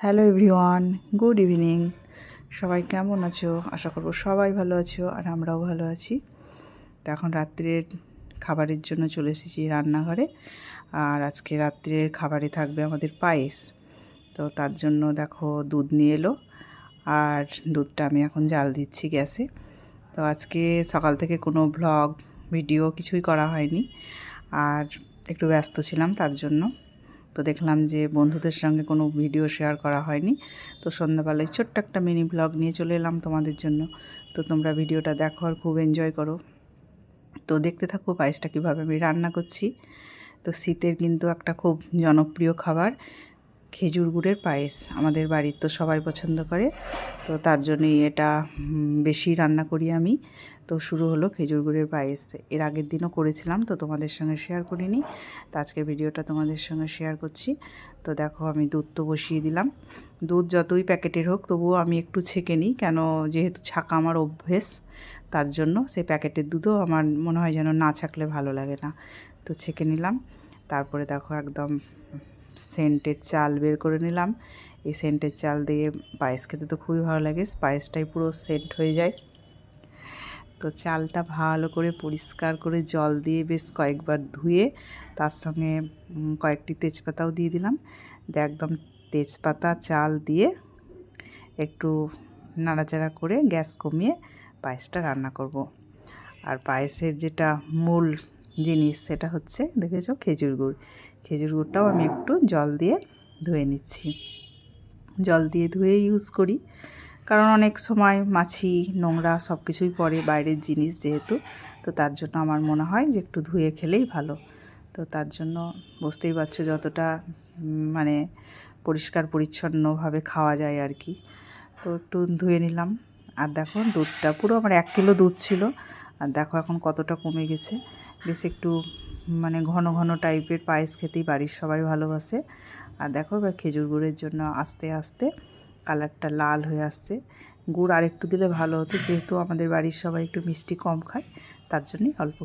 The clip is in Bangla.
Hello everyone, good evening. সবাই কেমন আছো? আশা করব সবাই ভালো আছো আর আমরাও ভালো আছি। তো এখন রাত্রের খাবারের জন্য চলে এসেছি রান্নাঘরে। আর আজকে রাত্রের খাবারে থাকবে আমাদের পায়েস। তো তার জন্য দেখো দুধ নিয়ে এলো, আর দুধটা আমি এখন জাল দিচ্ছি গ্যাসে। তো আজকে সকাল থেকে কোনো ভ্লগ ভিডিও কিছুই করা হয়নি, আর একটু ব্যস্ত ছিলাম তার জন্য। তো দেখলাম যে বন্ধুদের সঙ্গে কোনো ভিডিও শেয়ার করা হয়নি, তো সন্ধ্যাবেলায় ছোট্ট একটা মিনি ব্লগ নিয়ে চলে এলাম তোমাদের জন্য। তো তোমরা ভিডিওটা দেখো আর খুব এনজয় করো। তো দেখতে থাকো পায়েসটা কীভাবে আমি রান্না করছি। তো শীতের কিন্তু একটা খুব জনপ্রিয় খাবার খেজুর গুড়ের পায়েস, আমাদের বাড়ির তো সবাই পছন্দ করে। তো তার জন্যই এটা বেশি রান্না করি আমি। তো শুরু হলো খেজুর গুড়ের পায়েস। এর আগের দিনও করেছিলাম, তো তোমাদের সঙ্গে শেয়ার করিনি। তো আজকের ভিডিওটা তোমাদের সঙ্গে শেয়ার করছি। তো দেখো আমি দুধ তো বসিয়ে দিলাম। দুধ যতই প্যাকেটের হোক তবুও আমি একটু ছেঁকে নিই, কেন যেহেতু ছাঁকা আমার অভ্যেস, তার জন্য সেই প্যাকেটের দুধও আমার মনে হয় যেন না ছাঁকলে ভালো লাগে না। তো ছেঁকে নিলাম। তারপরে দেখো একদম সেন্টের চাল বের করে নিলাম। এই সেন্টের চাল দিয়ে পায়েস খেতে তো খুবই ভালো লাগে, পায়েসটাই পুরো সেন্ট হয়ে যায়। তো চালটা ভালো করে পরিষ্কার করে জল দিয়ে বেশ কয়েকবার ধুয়ে তার সঙ্গে কয়েকটি তেজপাতাও দিয়ে দিলাম। দিয়ে একদম তেজপাতা চাল দিয়ে একটু নাড়াচাড়া করে গ্যাস কমিয়ে পায়েসটা রান্না করব। আর পায়েসের যেটা মূল জিনিস সেটা হচ্ছে দেখেছো খেজুর গুড়। খেজুর গুড়টাও আমি একটু জল দিয়ে ধুয়ে নিচ্ছি। জল দিয়ে ধুয়ে ইউজ করি, কারণ অনেক সময় মাছি নোংরা সব কিছুই পড়ে, বাইরের জিনিস যেহেতু। তো তার জন্য আমার মনে হয় যে একটু ধুয়ে খেলেই ভালো। তো তার জন্য বুঝতেই পারছো যতটা মানে পরিষ্কার পরিচ্ছন্নভাবে খাওয়া যায় আর কি। তো একটু ধুয়ে নিলাম। আর দেখো দুধটা পুরো আমার 1 কিলো দুধ ছিল, আর দেখো এখন কতটা কমে গেছে। বেশ একটু মানে ঘন ঘন টাইপের পায়েস খেতেই বাড়ির সবাই ভালোবাসে। আর দেখো এবার খেজুর গুড়ের জন্য আস্তে আস্তে কালারটা লাল হয়ে আসছে। গুড় আর একটু দিলে ভালো হতো, যেহেতু আমাদের বাড়ির সবাই একটু মিষ্টি কম খায়, তার জন্যই অল্প